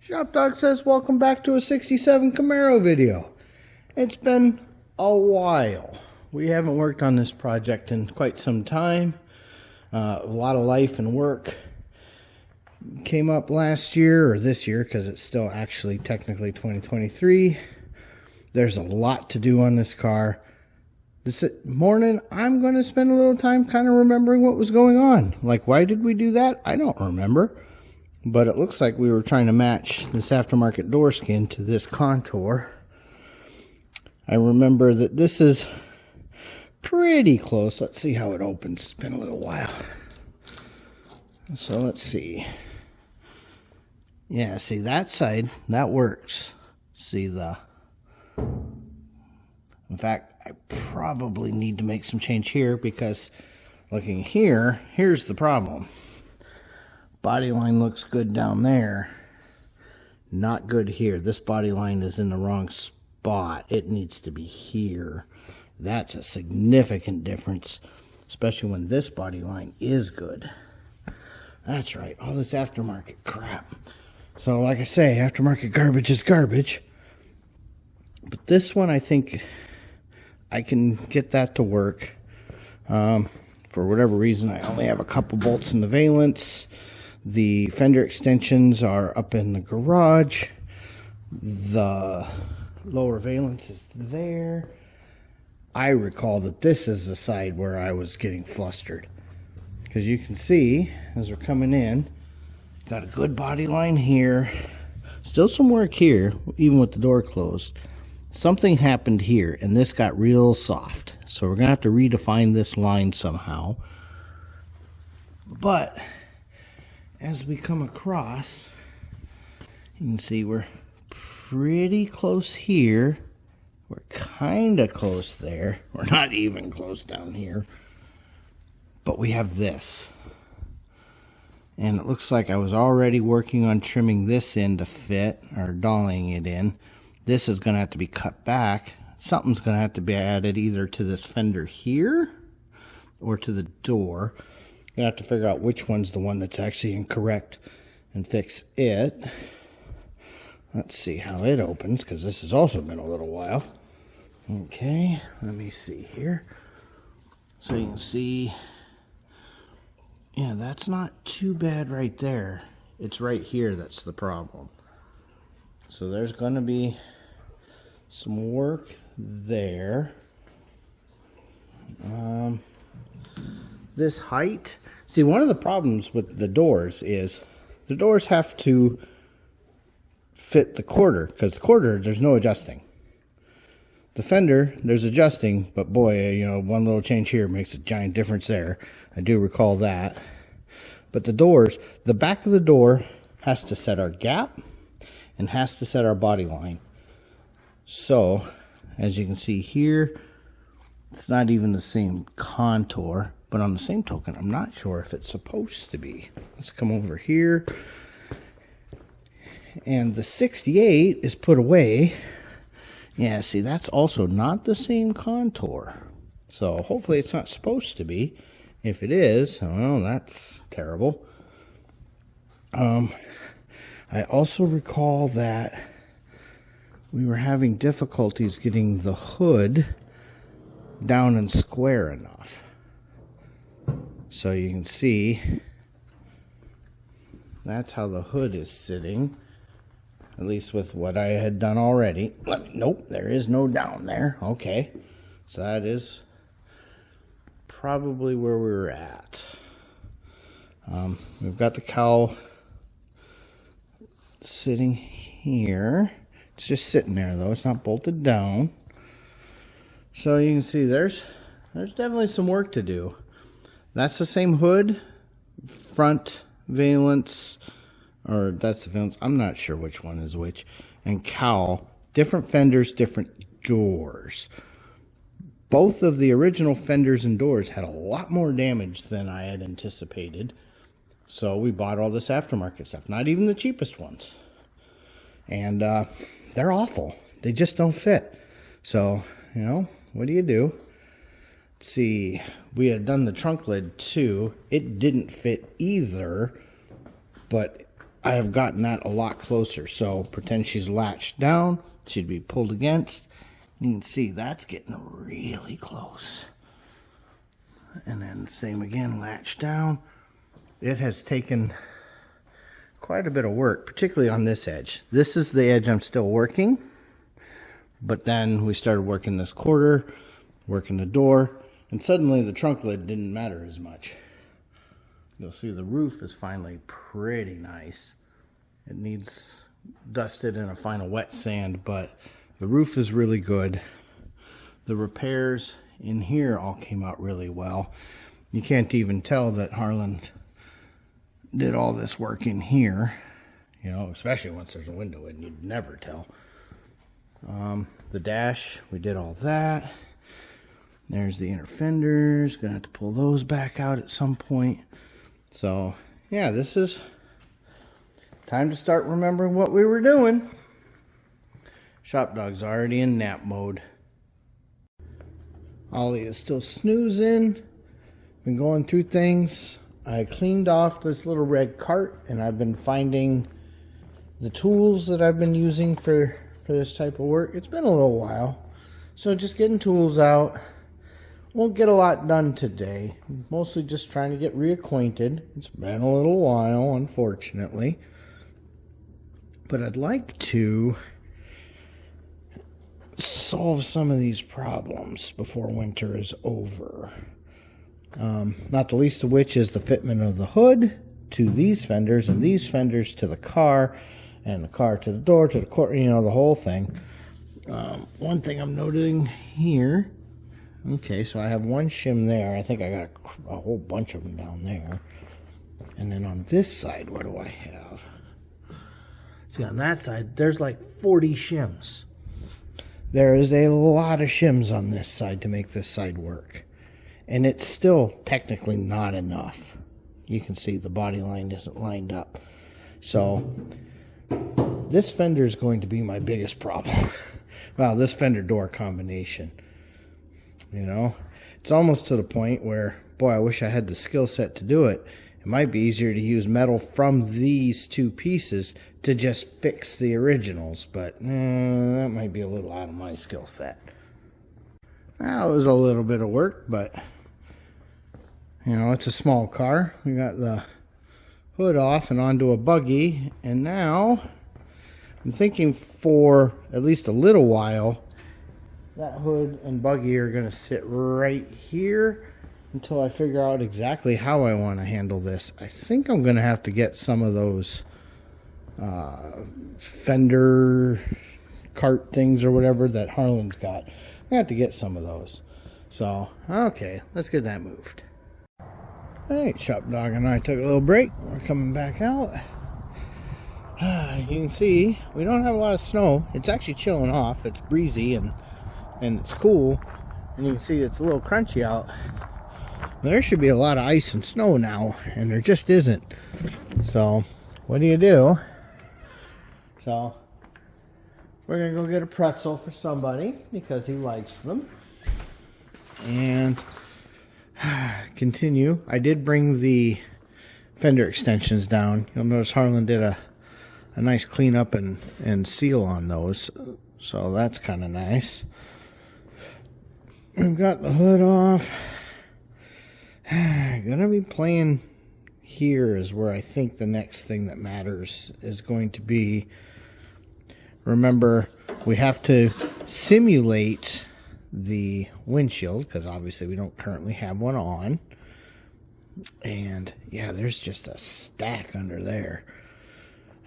ShopDog says welcome back to a 67 Camaro video. It's been a while. We haven't worked on this project in quite some time. A lot of life and work came up last year, or this year, because it's still actually technically 2023. There's a lot to do on this car. This morning, I'm going to spend a little time kind of remembering what was going on. Like, why did we do that? I don't remember. But it looks like we were trying to match this aftermarket door skin to this contour. I remember that this is pretty close. Let's see how it opens. It's been a little while. So let's see. Yeah, see that side, that works. See the... In fact, I probably need to make some change here because looking here, here's the problem. Body line looks good down there. Not good here. This body line is in the wrong spot. It needs to be here. That's a significant difference, especially when this body line is good. That's right, all this aftermarket crap. So like I say, aftermarket garbage is garbage. But this one, I think I can get that to work. For whatever reason, I only have a couple bolts in the valence. The fender extensions are up in the garage. The lower valence is there. I recall that this is the side where I was getting flustered. Because you can see, as we're coming in, got a good body line here. Still some work here, even with the door closed. Something happened here, and this got real soft. So we're going to have to redefine this line somehow. But as we come across, you can see we're pretty close here. We're kind of close there. We're not even close down here. But we have this. And it looks like I was already working on trimming this in to fit, or dollying it in. This is going to have to be cut back. Something's going to have to be added either to this fender here or to the door. Gonna have to figure out which one's the one that's actually incorrect and fix it. Let's see how it opens, because this has also been a little while. Okay, let me see here. So you can see, yeah, that's not too bad right there. It's right here that's the problem. So there's going to be some work there. This height, see, one of the problems with the doors is the doors have to fit the quarter, because the quarter, there's no adjusting. The fender, there's adjusting, but boy, you know, one little change here makes a giant difference there. I do recall that. But the doors, the back of the door has to set our gap and has to set our body line. So, as you can see here, it's not even the same contour. But on the same token, I'm not sure if it's supposed to be. Let's come over here. And the 68 is put away. Yeah, see, that's also not the same contour. So hopefully it's not supposed to be. If it is, well, that's terrible. I also recall that we were having difficulties getting the hood down and square enough. So you can see that's how the hood is sitting, at least with what I had done already. Nope, there is no down there. Okay, so that is probably where we were at. We've got the cowl sitting here. It's just sitting there though. It's not bolted down. So you can see there's definitely some work to do. That's the same hood, front valence, or that's the valence, I'm not sure which one is which, and cowl, different fenders, different doors. Both of the original fenders and doors had a lot more damage than I had anticipated, so we bought all this aftermarket stuff, not even the cheapest ones. And they're awful. They just don't fit. So, you know, what do? See, we had done the trunk lid too. It didn't fit either, but I have gotten that a lot closer. So pretend she's latched down, she'd be pulled against. You can see that's getting really close. And then same again, latch down. It has taken quite a bit of work, particularly on this edge. This is the edge I'm still working, but then we started working this quarter, working the door, and suddenly the trunk lid didn't matter as much. You'll see the roof is finally pretty nice. It needs dusted and a final wet sand, but the roof is really good. The repairs in here all came out really well. You can't even tell that Harlan did all this work in here, you know, especially once there's a window in, you'd never tell. The dash, we did all that. There's the inner fenders, gonna have to pull those back out at some point. So yeah, this is time to start remembering what we were doing. ShopDog's already in nap mode. Ollie is still snoozing. Been going through things. I cleaned off this little red cart, and I've been finding the tools that I've been using for this type of work. It's been a little while, so just getting tools out. Won't get a lot done today. Mostly just trying to get reacquainted. It's been a little while, unfortunately. But I'd like to solve some of these problems before winter is over. Not the least of which is the fitment of the hood to these fenders, and these fenders to the car, and the car to the door, to the court, you know, the whole thing. One thing I'm noting here, okay, so I have one shim there. I think I got a whole bunch of them down there. And then on this side, what do I have? See, on that side, there's like 40 shims. There is a lot of shims on this side to make this side work. And it's still technically not enough. You can see the body line isn't lined up. So this fender is going to be my biggest problem. Well, this fender door combination. You know, it's almost to the point where, boy, I wish I had the skill set to do it. It might be easier to use metal from these two pieces to just fix the originals, but that might be a little out of my skill set. That was a little bit of work, but you know, it's a small car. We got the hood off and onto a buggy, and now I'm thinking for at least a little while that hood and buggy are going to sit right here until I figure out exactly how I want to handle this. I think I'm going to have to get some of those Fender cart things or whatever that Harlan's got. I have to get some of those. So, okay, let's get that moved. Alright, ShopDog and I took a little break. We're coming back out. You can see we don't have a lot of snow. It's actually chilling off. It's breezy and it's cool. And you can see it's a little crunchy out. There should be a lot of ice and snow now, and there just isn't. So, what do? So, we're going to go get a pretzel for somebody because he likes them. And continue. I did bring the fender extensions down. You'll notice Harlan did a nice cleanup and seal on those. So, that's kind of nice. We've got the hood off. Gonna be playing here is where I think the next thing that matters is going to be. Remember, we have to simulate the windshield because obviously we don't currently have one on. And yeah, there's just a stack under there.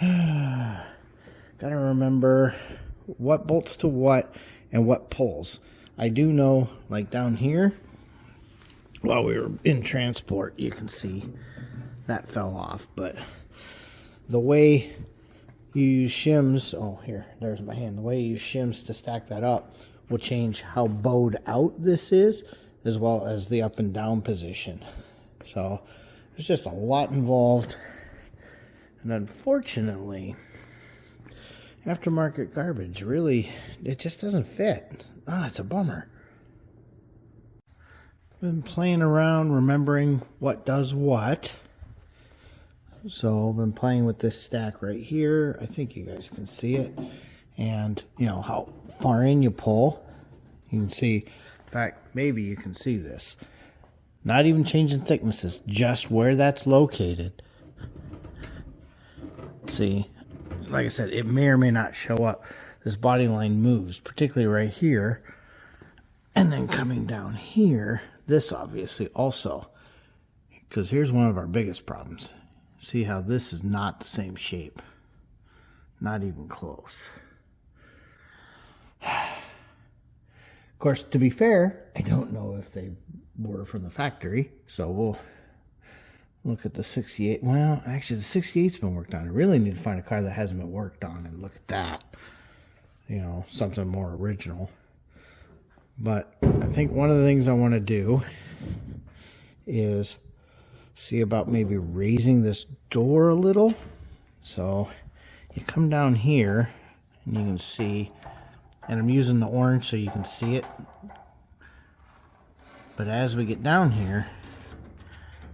Gotta remember what bolts to what and what pulls. I do know, like down here, while we were in transport, you can see that fell off. But the way you use shims, oh here, there's my hand. The way you use shims to stack that up will change how bowed out this is, as well as the up and down position. So there's just a lot involved. And unfortunately, aftermarket garbage really, it just doesn't fit. Ah, it's a bummer. Been playing around, remembering what does what. So I've been playing with this stack right here. I think you guys can see it. And you know how far in you pull. You can see, in fact, maybe you can see this. Not even changing thicknesses, just where that's located. See, like I said, it may or may not show up. This body line moves, particularly right here. And then coming down here, this obviously also. Because here's one of our biggest problems. See how this is not the same shape. Not even close. Of course, to be fair, I don't know if they were from the factory. So we'll look at the 68. Well, actually, the 68's been worked on. I really need to find a car that hasn't been worked on and look at that. You know, something more original. But I think one of the things I want to do is see about maybe raising this door a little. So you come down here and you can see, and I'm using the orange so you can see it. But as we get down here,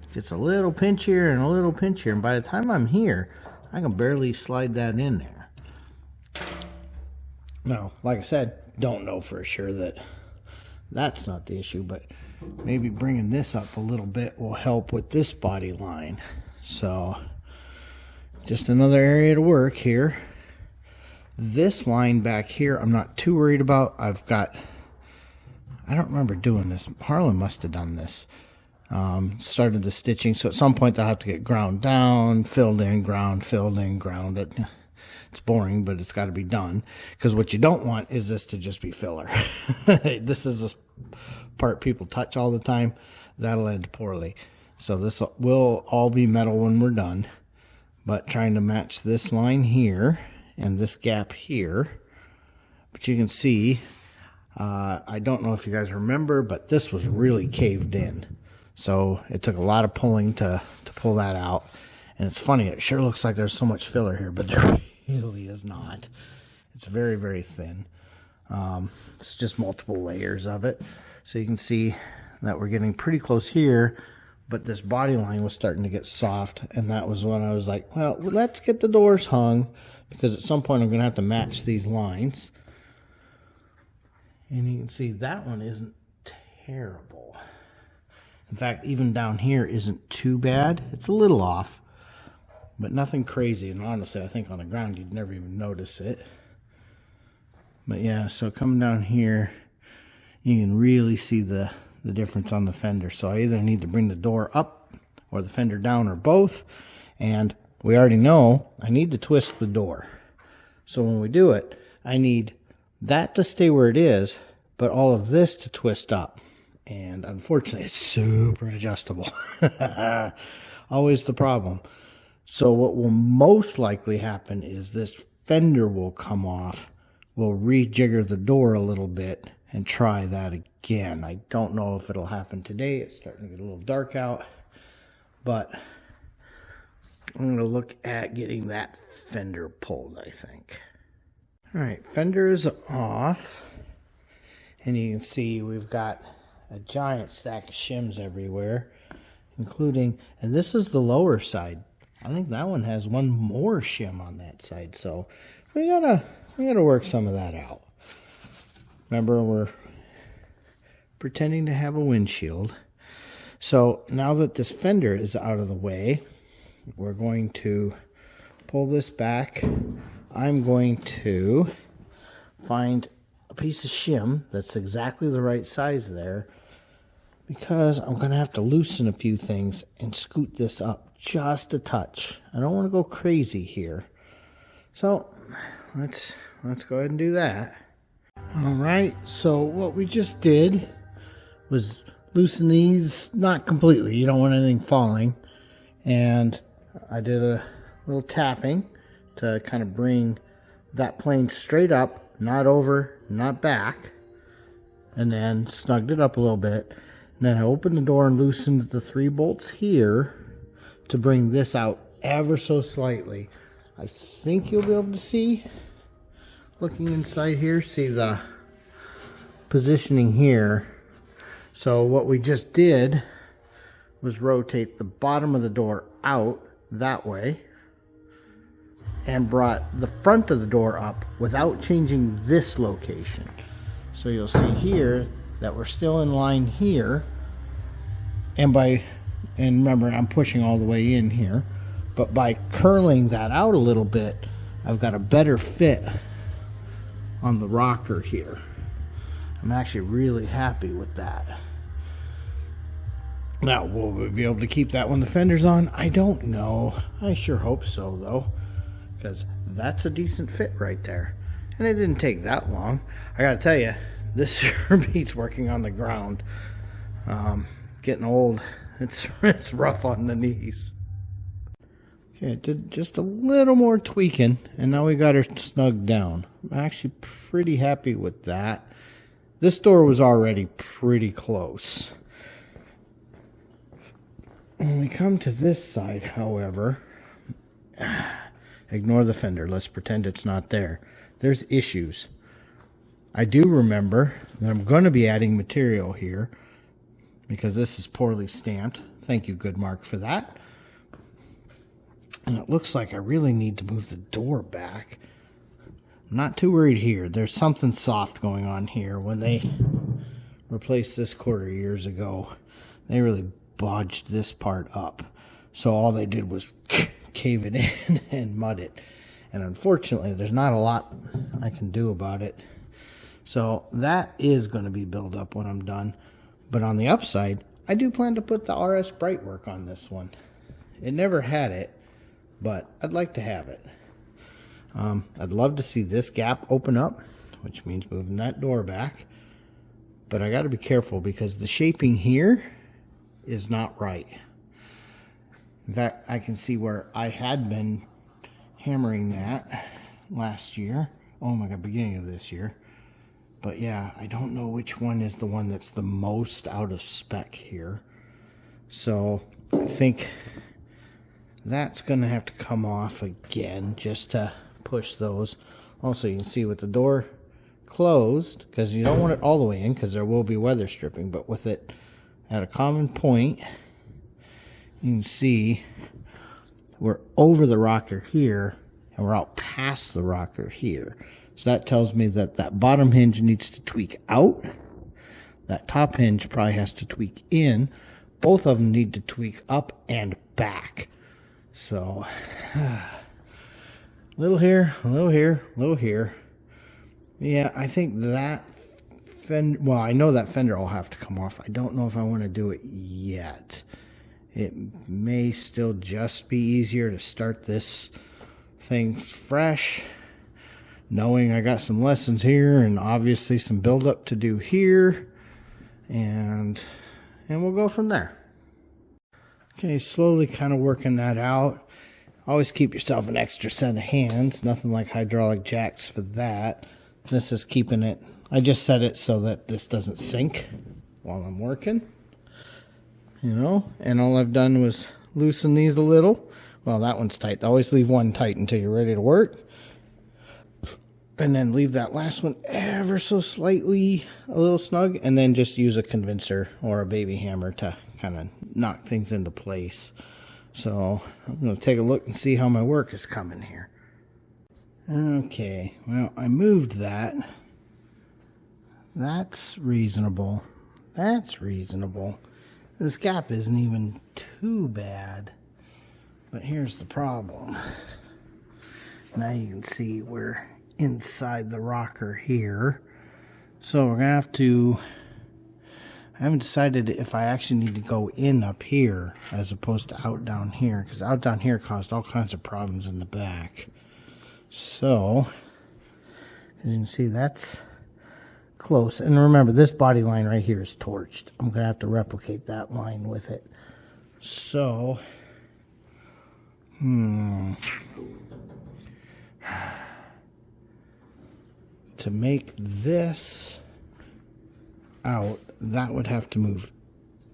it gets a little pinchier and a little pinchier. And by the time I'm here, I can barely slide that in there. Now, like I said, don't know for sure that that's not the issue, but maybe bringing this up a little bit will help with this body line. So, just another area to work here. This line back here, I'm not too worried about. I don't remember doing this. Harlan must have done this. Started the stitching, so at some point they'll have to get ground down, filled in, ground, filled in, ground it. It's boring, but it's got to be done. Because what you don't want is this to just be filler. This is a part people touch all the time. That'll end poorly. So this will all be metal when we're done. But trying to match this line here and this gap here. But you can see, I don't know if you guys remember, but this was really caved in. So it took a lot of pulling to pull that out. And it's funny, it sure looks like there's so much filler here, but there really is not. It's very, very thin. It's just multiple layers of it. So you can see that we're getting pretty close here, but this body line was starting to get soft, and that was when I was like, well, let's get the doors hung, because at some point I'm going to have to match these lines. And you can see that one isn't terrible. In fact, even down here isn't too bad. It's a little off, but nothing crazy. And honestly, I think on the ground you'd never even notice it. But yeah, so coming down here, you can really see the difference on the fender. So I either need to bring the door up or the fender down or both. And we already know I need to twist the door. So when we do it, I need that to stay where it is, but all of this to twist up. And unfortunately, it's super adjustable. Always the problem. So what will most likely happen is this fender will come off. We'll rejigger the door a little bit and try that again. I don't know if it'll happen today. It's starting to get a little dark out. But I'm going to look at getting that fender pulled, I think. All right, fender is off. And you can see we've got a giant stack of shims everywhere, including, and this is the lower side. I think that one has one more shim on that side, so we gotta work some of that out. Remember, we're pretending to have a windshield. So now that this fender is out of the way, we're going to pull this back. I'm going to find a piece of shim that's exactly the right size there, because I'm going to have to loosen a few things and scoot this up just a touch. I don't want to go crazy here. So let's go ahead and do that. All right, so what we just did was loosen these, not completely. You don't want anything falling. And I did a little tapping to kind of bring that plane straight up, not over, not back, and then snugged it up a little bit. And then I opened the door and loosened the 3 bolts here to bring this out ever so slightly. I think you'll be able to see, looking inside here, see the positioning here. So what we just did was rotate the bottom of the door out that way and brought the front of the door up without changing this location. So you'll see here that we're still in line here, and remember, I'm pushing all the way in here, but by curling that out a little bit, I've got a better fit on the rocker here. I'm actually really happy with that. Now, will we be able to keep that when the fender's on? I don't know. I sure hope so, though, because that's a decent fit right there. And it didn't take that long. I gotta tell you, this sure beats working on the ground. Getting old, it's rough on the knees. Okay, I did just a little more tweaking, and now we got her snugged down. I'm actually pretty happy with that. This door was already pretty close. When we come to this side, however, ignore the fender. Let's pretend it's not there. There's issues. I do remember that I'm going to be adding material here because this is poorly stamped. Thank you, Goodmark, for that. And it looks like I really need to move the door back. I'm not too worried here. There's something soft going on here. When they replaced this quarter years ago, they really bodged this part up. So all they did was cave it in and mud it. And unfortunately, there's not a lot I can do about it. So that is going to be built up when I'm done. But on the upside, I do plan to put the RS Brightwork on this one. It never had it, but I'd like to have it. I'd love to see this gap open up, which means moving that door back. But I got to be careful because the shaping here is not right. In fact, I can see where I had been hammering that last year. Oh my God, beginning of this year. But yeah, I don't know which one is the one that's the most out of spec here. So I think that's going to have to come off again just to push those. Also, you can see with the door closed, because you don't want it all the way in because there will be weather stripping, but with it at a common point, you can see we're over the rocker here and we're out past the rocker here. So that tells me that that bottom hinge needs to tweak out. That top hinge probably has to tweak in. Both of them need to tweak up and back. So, little here, a little here, a little here. Yeah, I think that fender, well, I know that fender will have to come off. I don't know if I want to do it yet. It may still just be easier to start this thing fresh, knowing I got some lessons here and obviously some build-up to do here, and we'll go from there. Okay, slowly kind of working that out. Always keep yourself an extra set of hands. Nothing like hydraulic jacks for that. This is keeping it, I just set it so that this doesn't sink while I'm working. You know, and all I've done was loosen these a little. Well, that one's tight. Always leave one tight until you're ready to work. And then leave that last one ever so slightly a little snug, and then just use a convincer or a baby hammer to kind of knock things into place. So I'm going to take a look and see how my work is coming here. Okay, well, I moved that. That's reasonable. That's reasonable. This gap isn't even too bad. But here's the problem. Now you can see we're inside the rocker here. So we're going to have to, I haven't decided if I actually need to go in up here as opposed to out down here, because out down here caused all kinds of problems in the back. So, as you can see, that's close. And remember, this body line right here is torched. I'm going to have to replicate that line with it. So, to make this out, that would have to move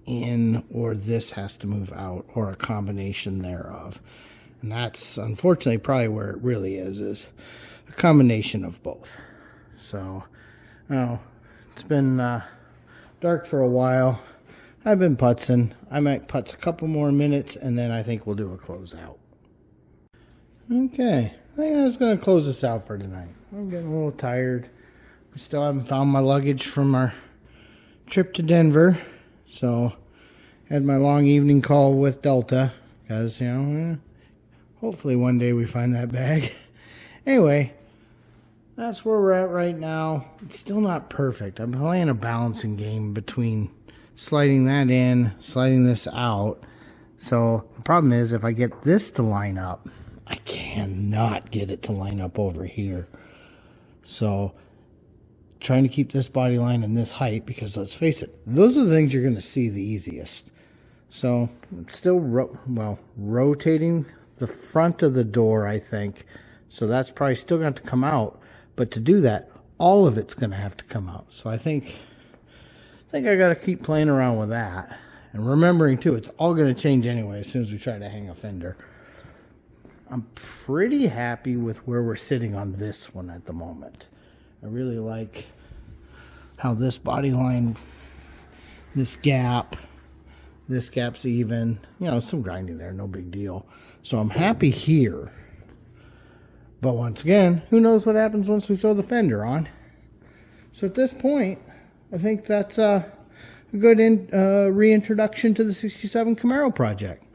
in, or this has to move out, or a combination thereof. And that's unfortunately probably where it really is a combination of both. So, oh, it's been dark for a while. I've been putzing. I might putz a couple more minutes, and then I think we'll do a closeout. Okay, I think that's going to close this out for tonight. I'm getting a little tired. We still haven't found my luggage from our trip to Denver. So, had my long evening call with Delta. Because, you know, hopefully one day we find that bag. Anyway, that's where we're at right now. It's still not perfect. I'm playing a balancing game between sliding that in, sliding this out. So, the problem is if I get this to line up, I cannot get it to line up over here. So, trying to keep this body line in this height, because let's face it, those are the things you're going to see the easiest. So, I'm still rotating the front of the door, I think. So, that's probably still going to have to come out. But to do that, all of it's going to have to come out. So, I think I got to keep playing around with that. And remembering, too, it's all going to change anyway as soon as we try to hang a fender. I'm pretty happy with where we're sitting on this one at the moment. I really like how this body line, this gap's even. You know, some grinding there, no big deal. So I'm happy here. But once again, who knows what happens once we throw the fender on. So at this point, I think that's a good reintroduction to the 67 Camaro project.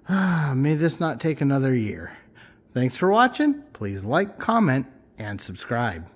May this not take another year. Thanks for watching. Please like, comment, and subscribe.